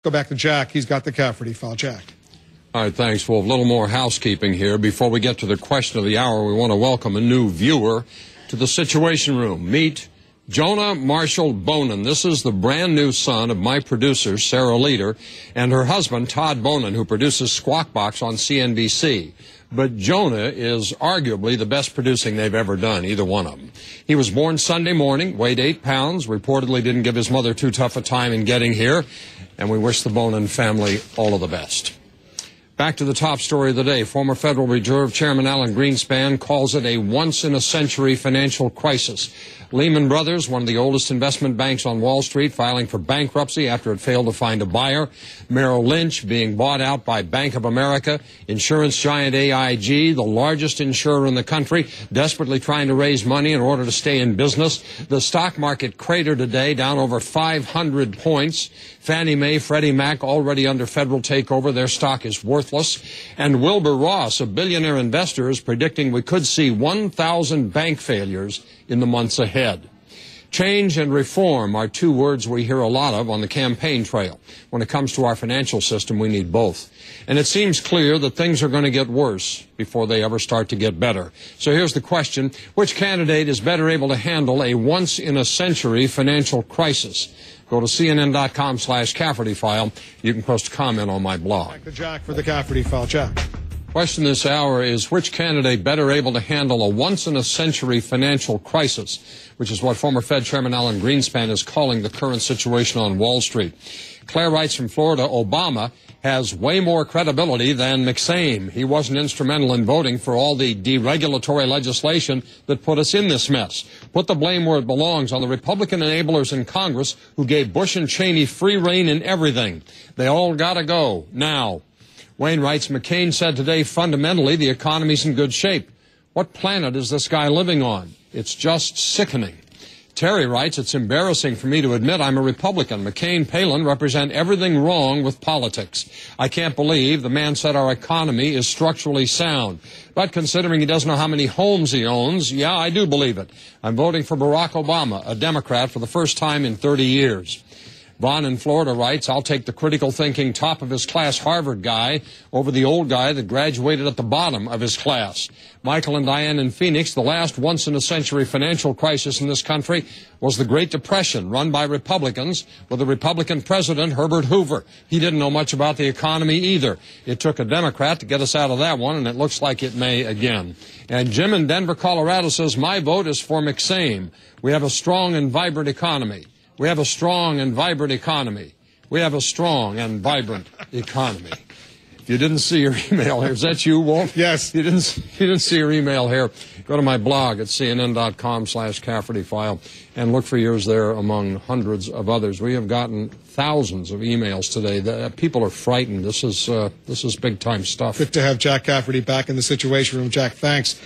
Go back to Jack. He's got the Cafferty file. Jack. All right, thanks, Wolf. A little more housekeeping here. Before we get to the question of the hour, we want to welcome a new viewer to the Situation Room. Meet Jonah Marshall Bonin. This is the brand new son of my producer, Sarah Leader, and her husband, Todd Bonin, who produces Squawk Box on CNBC. But Jonah is arguably the best producing they've ever done, either one of them. He was born Sunday morning, weighed 8 pounds, reportedly didn't give his mother too tough a time in getting here, and we wish the Bonin family all of the best. Back to the top story of the day. Former Federal Reserve Chairman Alan Greenspan calls it a once-in-a-century financial crisis. Lehman Brothers, one of the oldest investment banks on Wall Street, filing for bankruptcy after it failed to find a buyer. Merrill Lynch being bought out by Bank of America. Insurance giant AIG, the largest insurer in the country, desperately trying to raise money in order to stay in business. The stock market cratered today, down over 500 points. Fannie Mae, Freddie Mac already under federal takeover. Their stock is worthless. And Wilbur Ross, a billionaire investor, is predicting we could see 1,000 bank failures in the months ahead. Change and reform are two words we hear a lot of on the campaign trail. When it comes to our financial system, we need both. And it seems clear that things are going to get worse before they ever start to get better. So here's the question. Which candidate is better able to handle a once-in-a-century financial crisis? Go to CNN.com/Cafferty file. You can post a comment on my blog. Back to Jack for the Cafferty file. Jack. Question this hour is, which candidate better able to handle a once-in-a-century financial crisis, which is what former Fed Chairman Alan Greenspan is calling the current situation on Wall Street. Claire writes from Florida, Obama has way more credibility than McSame. He wasn't instrumental in voting for all the deregulatory legislation that put us in this mess. Put the blame where it belongs, on the Republican enablers in Congress who gave Bush and Cheney free rein in everything. They all got to go now. Wayne writes, McCain said today, fundamentally, the economy's in good shape. What planet is this guy living on? It's just sickening. Terry writes, it's embarrassing for me to admit I'm a Republican. McCain, Palin represent everything wrong with politics. I can't believe the man said our economy is structurally sound. But considering he doesn't know how many homes he owns, yeah, I do believe it. I'm voting for Barack Obama, a Democrat, for the first time in 30 years. Vaughn in Florida writes, I'll take the critical thinking top-of-his-class Harvard guy over the old guy that graduated at the bottom of his class. Michael and Diane in Phoenix, the last once-in-a-century financial crisis in this country was the Great Depression, run by Republicans, with a Republican president, Herbert Hoover. He didn't know much about the economy either. It took a Democrat to get us out of that one, and it looks like it may again. And Jim in Denver, Colorado says, my vote is for McSame. We have a strong and vibrant economy. We have a strong and vibrant economy. We have a strong and vibrant economy. If you didn't see your email here, is that you, Wolf? Yes. You didn't see your email here, go to my blog at CNN.com/Cafferty file and look for yours there among hundreds of others. We have gotten thousands of emails today. People are frightened. This is big-time stuff. Good to have Jack Cafferty back in the Situation Room. Jack, thanks.